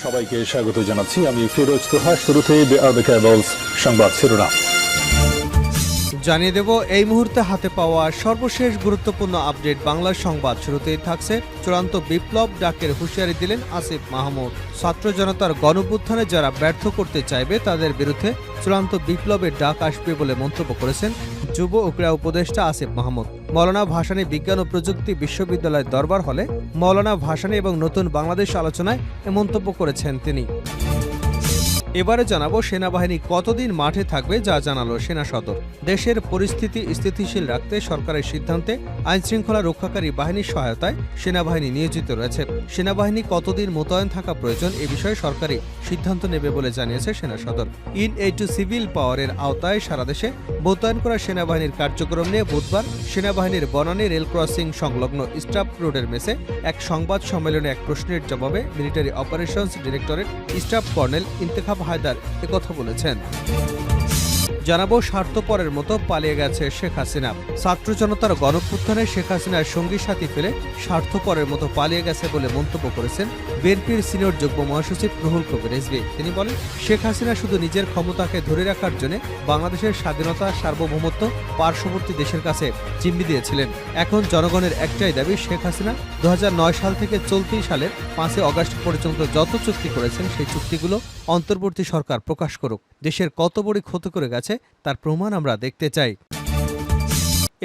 সবাইকে স্বাগত জানাচ্ছি। আমি ফিরোজ তোহা। শুরুতেই সংবাদ শিরোনাম জানিয়ে দেব এই মুহূর্তে হাতে পাওয়া সর্বশেষ গুরুত্বপূর্ণ আপডেট। বাংলা সংবাদ শুরুতেই থাকছে চূড়ান্ত বিপ্লব ডাকের হুঁশিয়ারি দিলেন আসিফ মাহমুদ। ছাত্র জনতার গণঅভ্যুত্থানে যারা ব্যর্থ করতে চাইবে তাদের বিরুদ্ধে চূড়ান্ত বিপ্লবের ডাক আসবে বলে মন্তব্য করেছেন যুব ও ক্রীড়া উপদেষ্টা আসিফ মাহমুদ। মওলানা ভাসানী বিজ্ঞান ও প্রযুক্তি বিশ্ববিদ্যালয়ের দরবার হলে মওলানা ভাসানী এবং নতুন বাংলাদেশ আলোচনায় এ মন্তব্য করেছেন তিনি। এবারে জানাবো সেনাবাহিনী কতদিন মাঠে থাকবে, যা জানালো সেনা সদর। দেশের পরিস্থিতি স্থিতিশীল রাখতে সরকারের সিদ্ধান্তে আইনশৃঙ্খলা রক্ষাকারী বাহিনীর সহায়তায় সেনাবাহিনী নিয়োজিত রয়েছে। সেনাবাহিনী কতদিন মোতায়েন থাকা প্রয়োজন এ বিষয়ে সরকারি সিদ্ধান্ত নেবে বলে জানিয়েছে সেনা সদর। ইন এইড টু সিভিল পাওয়ারের আওতায় সারা দেশে মোতায়েন করা সেনাবাহিনীর কার্যক্রম নিয়ে বুধবার সেনাবাহিনীর বনানী রেল ক্রসিং সংলগ্ন স্টাফ রোডের মেসে এক সংবাদ সম্মেলনে এক প্রশ্নের জবাবে military operations directorate staff colonel Intekhab Haider একথা বলেছেন। জানাবো স্বার্থপরের মতো পালিয়ে গেছে শেখ হাসিনা। ছাত্র জনতার গণঅভ্যুত্থানে শেখ হাসিনার সঙ্গী সাথী ফেলে স্বার্থপরের মতো পালিয়ে গেছে বলে মন্তব্য করেছেন বিএনপির সিনিয়র যুগ্ম মহাসচিব রুহুল কবির রিজভী। তিনি বলেন, শেখ হাসিনা শুধু নিজের ক্ষমতাকে ধরে রাখার জন্য বাংলাদেশের স্বাধীনতা সার্বভৌমত্ব পার্শ্ববর্তী দেশের কাছে জিম্মি দিয়েছিলেন। এখন জনগণের একটাই দাবি, শেখ হাসিনা 2009 সাল থেকে চলতি সালের 5 আগস্ট পর্যন্ত যত চুক্তি করেছেন সেই চুক্তিগুলো অন্তর্বর্তী সরকার প্রকাশ করুক। দেশের কত বড় ক্ষতি করে গেছে তার প্রমাণ আমরা দেখতে চাই।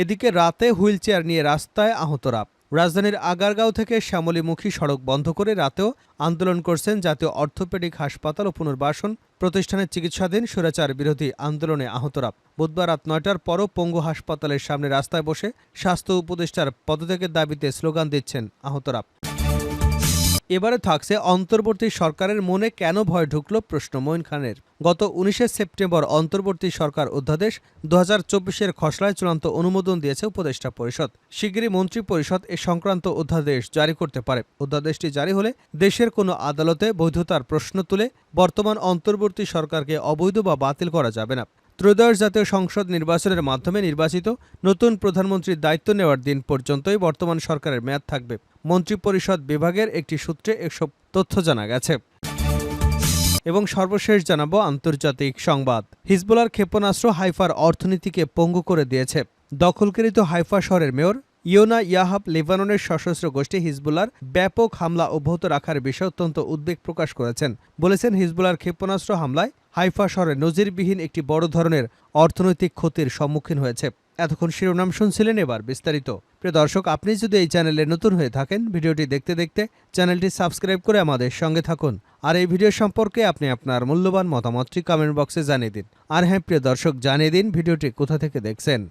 এদিকে রাতে হুইলচেয়ার নিয়ে রাস্তায় আহতরা। রাজধানীর আগারগাঁও থেকে শ্যামলীমুখী সড়ক বন্ধ করে রাতেও আন্দোলন করছেন জাতীয় অর্থোপেডিক হাসপাতাল ও পুনর্বাসন প্রতিষ্ঠানের চিকিৎসাধীন স্বৈরাচার বিরোধী আন্দোলনে আহতরা। বুধবার রাত 9টার পরও পঙ্গু হাসপাতালের সামনে রাস্তায় বসে স্বাস্থ্য উপদেষ্টার পদত্যাগের দাবিতে স্লোগান দিচ্ছেন আহতরা। এবারে থাকছে অন্তর্বর্তী সরকারের মনে কেন ভয় ঢুকল প্রশ্ন মঈন খানের। গত 19 সেপ্টেম্বর অন্তর্বর্তী সরকার অধ্যাদেশ 2024-এর খসড়ায় চূড়ান্ত অনুমোদন দিয়েছে উপদেষ্টা পরিষদ। শিগগিরই মন্ত্রী পরিষদ এ সংক্রান্ত অধ্যাদেশ জারি করতে পারে। অধ্যাদেশটি জারি হলে দেশের কোনো আদালতে বৈধতার প্রশ্ন তুলে বর্তমান অন্তর্বর্তী সরকারকে অবৈধ বা বাতিল করা যাবে না। ত্রয়োদশ জাতীয় সংসদ নির্বাচনের মাধ্যমে নির্বাচিত নতুন প্রধানমন্ত্রীর দায়িত্ব নেওয়ার দিন পর্যন্তই বর্তমান সরকারের মেয়াদ থাকবে। মন্ত্রিপরিষদ বিভাগের একটি সূত্রে এসব তথ্য জানা গেছে। এবং সর্বশেষ জানাবো আন্তর্জাতিক সংবাদ। হিজবুল্লাহর ক্ষেপণাস্ত্র হাইফার অর্থনীতিকে পঙ্গু করে দিয়েছে। দখলকৃত হাইফা শহরের মেয়র ইয়োনা ইয়াহাব লেবাননের সশস্ত্র গোষ্ঠী হিজবুল্লাহর ব্যাপক হামলা অব্যাহত রাখার বিষয়ে অত্যন্ত উদ্বেগ প্রকাশ করেছেন। বলেছেন, হিজবুল্লাহর ক্ষেপণাস্ত্র হামলায় হাইফা শহরে নজিরবিহীন একটি বড় ধরনের অর্থনৈতিক ক্ষতির সম্মুখীন হয়েছে। এতক্ষণ শিরোনাম শুনছিলেন, এবার বিস্তারিত। প্রিয় দর্শক, আপনি যদি এই চ্যানেলে নতুন হয়ে থাকেন, ভিডিওটি দেখতে দেখতে চ্যানেলটি সাবস্ক্রাইব করে আমাদের সঙ্গে থাকুন। আর এই ভিডিও সম্পর্কে আপনি আপনার মূল্যবান মতামতটি কমেন্ট বক্সে জানিয়ে দিন। আর হ্যাঁ প্রিয় দর্শক, জানিয়ে দিন ভিডিওটি কোথা থেকে দেখছেন।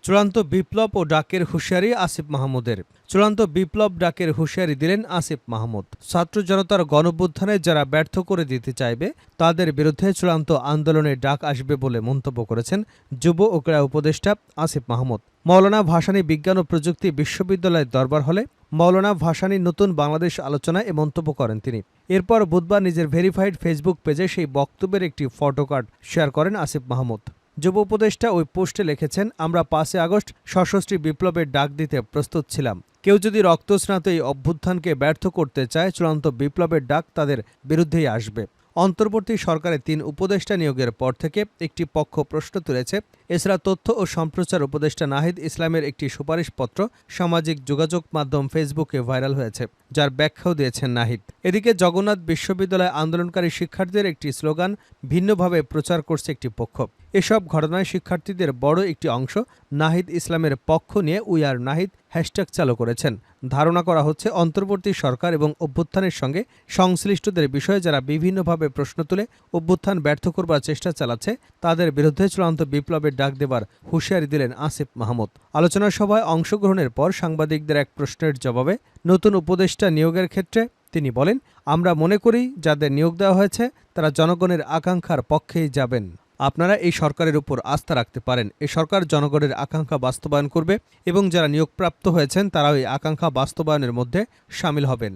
চূড়ান্ত বিপ্লব ও ডাকের হুঁশিয়ারি আসিফ মাহমুদের। চূড়ান্ত বিপ্লব ডাকের হুঁশিয়ারি দিলেন আসিফ মাহমুদ। ছাত্র জনতার গণঅভ্যুত্থানে যারা ব্যর্থ করে দিতে চাইবে তাদের বিরুদ্ধে চূড়ান্ত আন্দোলনের ডাক আসবে বলে মন্তব্য করেছেন যুব ও ক্রীড়া উপদেষ্টা আসিফ মাহমুদ। মওলানা ভাসানী বিজ্ঞান ও প্রযুক্তি বিশ্ববিদ্যালয়ের দরবার হলে মওলানা ভাসানী নতুন বাংলাদেশ আলোচনায় এ মন্তব্য করেন তিনি। এরপর বুধবার নিজের ভেরিফাইড ফেসবুক পেজে সেই বক্তব্যের একটি ফটোকার্ড শেয়ার করেন আসিফ মাহমুদ। যুব উপদেষ্টা ওই পোস্টে লিখেছেন, আমরা 5 আগস্ট সশস্ত্রী বিপ্লবের ডাক দিতে প্রস্তুত ছিলাম। কেউ যদি রক্তস্নাত এই অভ্যুত্থানকে ব্যর্থ করতে চায়, চূড়ান্ত বিপ্লবের ডাক তাদের বিরুদ্ধেই আসবে। অন্তর্বর্তী সরকারের 3 উপদেষ্টা নিয়োগের পর থেকে একটি পক্ষ প্রশ্ন তুলেছে। এছাড়া তথ্য ও সম্প্রচার উপদেষ্টা নাহিদ ইসলামের একটি সুপারিশপত্র সামাজিক যোগাযোগ মাধ্যম ফেসবুকে ভাইরাল হয়েছে, যার ব্যাখ্যাও দিয়েছেন নাহিদ। এদিকে জগন্নাথ বিশ্ববিদ্যালয়ে আন্দোলনকারী শিক্ষার্থীদের একটি স্লোগান ভিন্নভাবে প্রচার করছে একটি পক্ষ। এসব ঘটনায় শিক্ষার্থীদের বড় একটি অংশ নাহিদ ইসলামের পক্ষ নিয়ে উই আর নাহিদ হ্যাশট্যাগ চালু করেছেন। ধারণা করা হচ্ছে অন্তর্বর্তী সরকার এবং অভ্যুত্থানের সঙ্গে সংশ্লিষ্টদের বিষয়ে যারা বিভিন্নভাবে প্রশ্ন তুলে অভ্যুত্থান ব্যর্থ করবার চেষ্টা চালাচ্ছে তাদের বিরুদ্ধে চূড়ান্ত বিপ্লবের ডাক দেবার হুঁশিয়ারি দিলেন আসিফ মাহমুদ। আলোচনা সভায় অংশগ্রহণের পর সাংবাদিকদের এক প্রশ্নের জবাবে নতুন উপদেষ্টা নিয়োগের ক্ষেত্রে তিনি বলেন, আমরা মনে করি যাদের নিয়োগ দেওয়া হয়েছে তারা জনগণের আকাঙ্ক্ষার পক্ষেই যাবেন। আপনারা এই সরকারের উপর আস্থা রাখতে পারেন। এই সরকার জনগণের আকাঙ্ক্ষা বাস্তবায়ন করবে এবং যারা নিয়োগপ্রাপ্ত হয়েছেন তারাও এই আকাঙ্ক্ষা বাস্তবায়নের মধ্যে শামিল হবেন।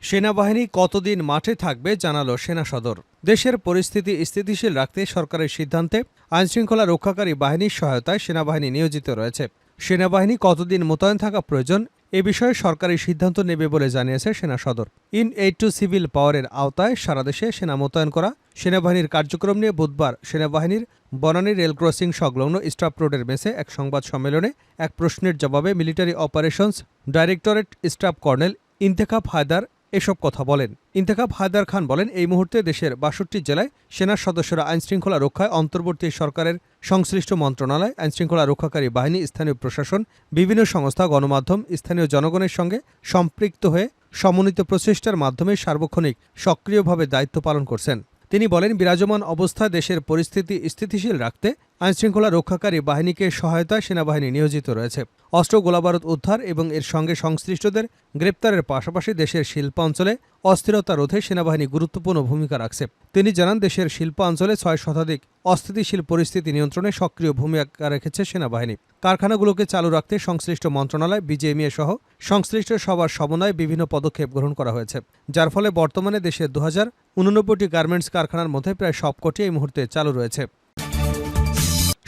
সেনাবাহিনী কতদিন মাঠে থাকবে জানালো সেনা সদর। দেশের পরিস্থিতি স্থিতিশীল রাখতে সরকারের সিদ্ধান্তে আইনশৃঙ্খলা রক্ষাকারী বাহিনীর সহায়তায় সেনাবাহিনী নিয়োজিত রয়েছে। সেনাবাহিনী কতদিন মোতায়েন থাকা প্রয়োজন এ বিষয়ে সরকারি সিদ্ধান্ত নেবে বলে জানিয়েছে সেনা সদর। ইন এইড টু সিভিল পাওয়ারের আওতায় সারা দেশে সেনা মোতায়েন করা সেনাবাহিনীর কার্যক্রম নিয়ে বুধবার সেনাবাহিনীর বনানী রেল ক্রসিং সংলগ্ন স্টাফ রোডের মেসে এক সংবাদ সম্মেলনে এক প্রশ্নের জবাবে military operations directorate staff colonel Intekhab Haider এসব কথা বলেন। ইন্তেখাব হায়দার খান বলেন, এই মুহূর্তে দেশের ৬২ জেলায় সেনার সদস্যরা আইনশৃঙ্খলা রক্ষায় অন্তর্বর্তী সরকারের সংশ্লিষ্ট মন্ত্রণালয়, আইনশৃঙ্খলা রক্ষাকারী বাহিনী, স্থানীয় প্রশাসন, বিভিন্ন সংস্থা, গণমাধ্যম, স্থানীয় জনগণের সঙ্গে সম্পৃক্ত হয়ে সমন্বিত প্রচেষ্টার মাধ্যমে সার্বক্ষণিক সক্রিয়ভাবে দায়িত্ব পালন করছেন। তিনি বলেন, বিরাজমান অবস্থায় দেশের পরিস্থিতি স্থিতিশীল রাখতে আইনশৃঙ্খলা রক্ষাকারী বাহিনীকে সহায়তায় সেনাবাহিনী নিয়োজিত রয়েছে। অস্ত্র, গোলাবারুদ উদ্ধার এবং এর সঙ্গে সংশ্লিষ্টদের গ্রেপ্তারের পাশাপাশি দেশের শিল্পাঞ্চলে অস্থিরতা রোধে সেনাবাহিনী গুরুত্বপূর্ণ ভূমিকা রাখছে। তিনি জানান, দেশের শিল্পাঞ্চলে ৬ শতাধিক অস্থিতিশীল পরিস্থিতি নিয়ন্ত্রণে সক্রিয় ভূমিকা রেখেছে সেনাবাহিনী। কারখানাগুলোকে চালু রাখতে সংশ্লিষ্ট মন্ত্রণালয়, বিজিএমইএ সহ সংশ্লিষ্ট সবার সমন্বয়ে বিভিন্ন পদক্ষেপ গ্রহণ করা হয়েছে, যার ফলে বর্তমানে দেশের ২০৮৯টি গার্মেন্টস কারখানার মধ্যে প্রায় সবকটি এই মুহূর্তে চালু রয়েছে।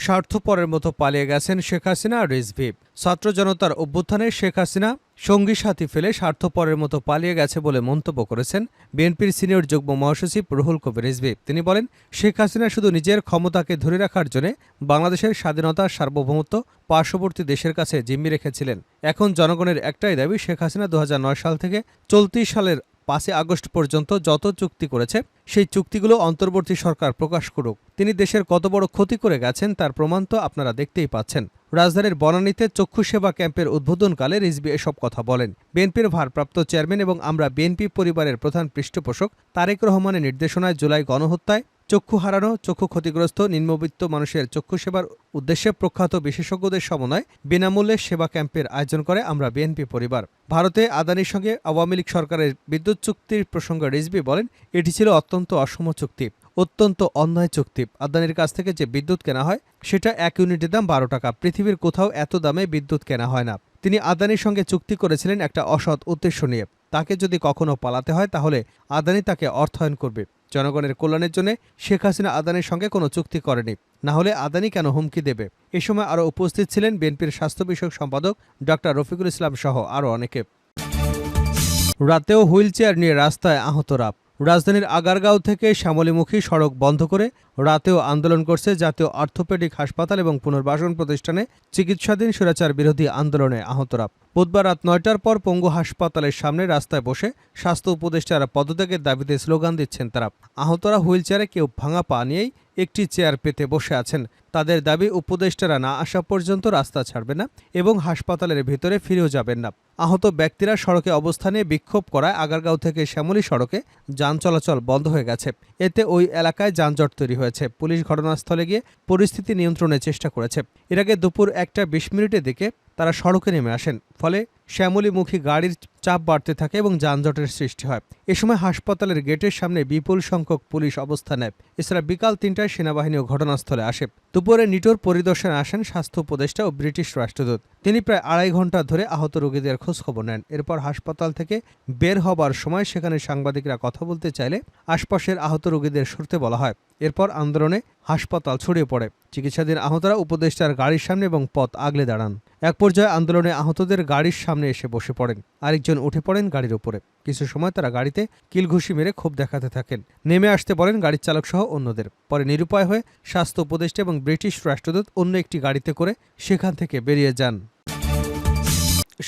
স্বার্থপরের মতো পালিয়ে গেছেন শেখ হাসিনা আর রিজভী। ছাত্র জনতার অভ্যুত্থানে শেখ হাসিনা সঙ্গী সাথী ফেলে স্বার্থপরের মতো পালিয়ে গেছে বলে মন্তব্য করেছেন বিএনপির সিনিয়র যুগ্ম মহাসচিব রুহুল কবির রিজভী। তিনি বলেন, শেখ হাসিনা শুধু নিজের ক্ষমতাকে ধরে রাখার জন্য বাংলাদেশের স্বাধীনতা, সার্বভৌমত্ব পার্শ্ববর্তী দেশের কাছে জিম্মি রেখেছিলেন। এখন জনগণের একটাই দাবি, শেখ হাসিনা ২০০৯ সাল থেকে চলতি সালের ৫ আগস্ট পর্যন্ত যত চুক্তি করেছে সেই চুক্তিগুলো অন্তর্বর্তী সরকার প্রকাশ করুক। তিনি দেশের কত বড় ক্ষতি করে গেছেন তার প্রমাণ তো আপনারা দেখতেই পাচ্ছেন। রাজধানীর বনানীতে চক্ষু সেবা ক্যাম্পের উদ্বোধনকালে রিজভী এসব কথা বলেন। বিএনপির ভারপ্রাপ্ত চেয়ারম্যান এবং আমরা বিএনপি পরিবারের প্রধান পৃষ্ঠপোষক তারেক রহমানের নির্দেশনায় জুলাই গণহত্যায় চক্ষু হারানো, চক্ষু ক্ষতিগ্রস্ত নিম্নবিত্ত মানুষের চক্ষু সেবার উদ্দেশ্যে প্রখ্যাত বিশেষজ্ঞদের সমন্বয়ে বিনামূল্যে সেবা ক্যাম্পের আয়োজন করে আমরা বিএনপি পরিবার। ভারতে আদানির সঙ্গে আওয়ামী লীগ সরকারের বিদ্যুৎ চুক্তির প্রসঙ্গে রিজভী বলেন, এটি ছিল অত্যন্ত অসম চুক্তি, অত্যন্ত অন্যায় চুক্তি। আদানির কাছ থেকে যে বিদ্যুৎ কেনা হয় সেটা ১ ইউনিটের দাম ১২ টাকা। পৃথিবীর কোথাও এত দামে বিদ্যুৎ কেনা হয় না। তিনি আদানির সঙ্গে চুক্তি করেছিলেন একটা অসৎ উদ্দেশ্য নিয়ে। তাকে যদি কখনো পালাতে হয় তাহলে আদানি তাকে অর্থায়ন করবে। জনগণের কল্যাণের জন্য শেখ হাসিনা আদানির সঙ্গে কোনো চুক্তি করেনি, না হলে আদানি কেন হুমকি দেবে। এ সময় আরও উপস্থিত ছিলেন বিএনপির স্বাস্থ্য বিষয়ক সম্পাদক ডক্টর রফিকুল ইসলাম সহ আরও অনেকে। রাতেও হুইলচেয়ার নিয়ে রাস্তায় আহতরা। রাজধানীর আগারগাঁও থেকে শ্যামলীমুখী সড়ক বন্ধ করে রাতেও আন্দোলন করছে জাতীয় অর্থোপেডিক হাসপাতাল এবং পুনর্বাসন প্রতিষ্ঠানে চিকিৎসাধীন স্বৈরাচার বিরোধী আন্দোলনে আহতরা। বুধবার রাত ৯টার পর পঙ্গু হাসপাতালের সামনে রাস্তায় বসে স্বাস্থ্য উপদেষ্টারা পদত্যাগের দাবিতে স্লোগান দিচ্ছেন তারা। আহতরা হুইলচেয়ারে কেউ ভাঙা পা নিয়েই একটি চেয়ার পেতে বসে আছেন। তাদের দাবি, উপদেষ্টারা না আসা পর্যন্ত রাস্তা ছাড়বে না এবং হাসপাতালের ভেতরে ফিরেও যাবেন না। আহত ব্যক্তিরা সড়কে অবস্থানে বিক্ষোভ করায় আগারগাঁও থেকে শ্যামলী সড়কে যান চলাচল বন্ধ হয়ে গেছে। এতে ওই এলাকায় যানজট তৈরি হয়েছে। পুলিশ ঘটনাস্থলে গিয়ে পরিস্থিতি নিয়ন্ত্রণের চেষ্টা করেছে। এর আগে দুপুর ১টা ২০ মিনিটের দিকে তারা সড়কে নেমে আসেন, ফলে শ্যামলীমুখী গাড়ির চাপ বাড়তে থাকে এবং যানজটের সৃষ্টি হয়। এ সময় হাসপাতালের গেটের সামনে বিপুল সংখ্যক পুলিশ অবস্থান নেয়। এছাড়া বিকাল ৩টায় সেনাবাহিনীও ঘটনাস্থলে আসে। দুপুরে নিটোর পরিদর্শনে আসেন স্বাস্থ্য উপদেষ্টা ও ব্রিটিশ রাষ্ট্রদূত। তিনি প্রায় ২.৫ ঘন্টা ধরে আহত রোগীদের খোঁজখবর নেন। এরপর হাসপাতাল থেকে বের হবার সময় সেখানে সাংবাদিকরা কথা বলতে চাইলে আশপাশের আহত রোগীদের সরতে বলা হয়। এরপর আন্দোলনে হাসপাতাল ছড়িয়ে পড়ে। চিকিৎসাধীন আহতরা উপদেষ্টার গাড়ির সামনে এবং পথ আগলে দাঁড়ান। এক পর্যায়ে আন্দোলনে আহতদের গাড়ির সামনে এসে বসে পড়েন। আরেকজন উঠে পড়েন গাড়ির উপরে। কিছু সময় তারা গাড়িতে কিলঘুষি মেরে ক্ষোভ দেখাতে থাকেন। নেমে আসতে বলেন গাড়ির চালক সহ অন্যদের। পরে নিরুপায় হয়ে স্বাস্থ্য উপদেষ্টা এবং ব্রিটিশ রাষ্ট্রদূত অন্য একটি গাড়িতে করে সেখান থেকে বেরিয়ে যান।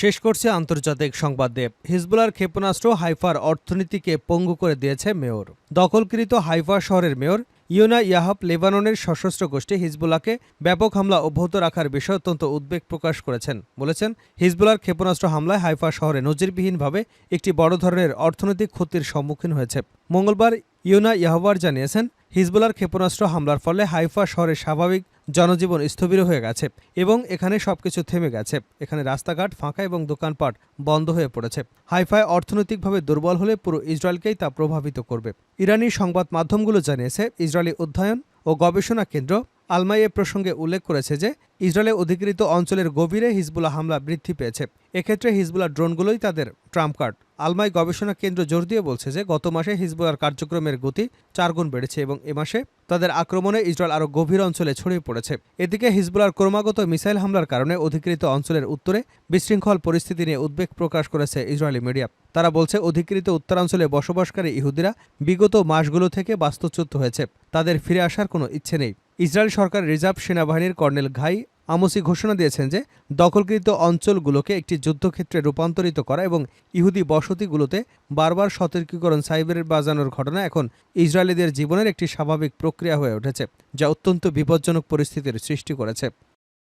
শেষ করছে আন্তর্জাতিক সংবাদ দিয়ে। হিজবুলার ক্ষেপণাস্ত্র হাইফার অর্থনীতিকে পঙ্গু করে দিয়েছে মেয়র। দখলকৃত হাইফা শহরের মেয়র ইয়োনা ইয়াহাব লেবাননের সশস্ত্র গোষ্ঠী হিজবুল্লাহকে ব্যাপক হামলা অব্যাহত রাখার বিষয়ে অত্যন্ত উদ্বেগ প্রকাশ করেছেন। বলেছেন, হিজবুল্লাহর ক্ষেপণাস্ত্র হামলায় হাইফা শহরে নজিরবিহীনভাবে একটি বড় ধরনের অর্থনৈতিক ক্ষতির সম্মুখীন হয়েছে। মঙ্গলবার ইয়োনা ইয়াহবার জানিয়েছেন, হিজবুল্লাহর ক্ষেপণাস্ত্র হামলার ফলে হাইফা শহরের স্বাভাবিক জনজীবন স্থবির হয়ে গেছে এবং এখানে সবকিছু থেমে গেছে। এখানে রাস্তাঘাট ফাঁকা এবং দোকানপাট বন্ধ হয়ে পড়েছে। হাইফায় অর্থনৈতিকভাবে দুর্বল হলে পুরো ইসরায়েলকেই তা প্রভাবিত করবে। ইরানি সংবাদ মাধ্যমগুলো জানিয়েছে, ইসরায়েলি অধ্যয়ন ও গবেষণা কেন্দ্র আলমাই এ প্রসঙ্গে উল্লেখ করেছে যে ইসরায়েলের অধিকৃত অঞ্চলের গভীরে হিজবুল্লাহ হামলা বৃদ্ধি পেয়েছে। এক্ষেত্রে হিজবুল্লাহ ড্রোনগুলোই তাদের ট্রাম্প কার্ড। আলমাই গবেষণা কেন্দ্র জোর দিয়ে বলছে যে গত মাসে হিজবুল্লাহর কার্যক্রমের গতি 4 গুণ বেড়েছে এবং এ মাসে তাদের আক্রমণে ইসরায়েল আরও গভীর অঞ্চলে ছড়িয়ে পড়েছে। এদিকে হিজবুল্লাহর ক্রমাগত মিসাইল হামলার কারণে অধিকৃত অঞ্চলের উত্তরে বিশৃঙ্খল পরিস্থিতি নিয়ে উদ্বেগ প্রকাশ করেছে ইসরায়েলি মিডিয়া। তারা বলছে অধিকৃত উত্তরাঞ্চলে বসবাসকারী ইহুদিরা বিগত মাসগুলো থেকে বাস্তুচ্যুত হয়েছে, তাদের ফিরে আসার কোনো ইচ্ছে নেই। ইসরায়েল সরকার রিজার্ভ সেনাবাহিনীর কর্নেল ঘাই আমোসি ঘোষণা দিয়েছেন যে দখলকৃত অঞ্চলগুলোকে একটি যুদ্ধক্ষেত্রে রূপান্তরিত করা এবং ইহুদি বসতিগুলোতে বারবার সতর্কীকরণ সাইবারের বাজানোর ঘটনা এখন ইসরায়েলিদের জীবনের একটি স্বাভাবিক প্রক্রিয়া হয়ে উঠেছে, যা অত্যন্ত বিপজ্জনক পরিস্থিতির সৃষ্টি করেছে।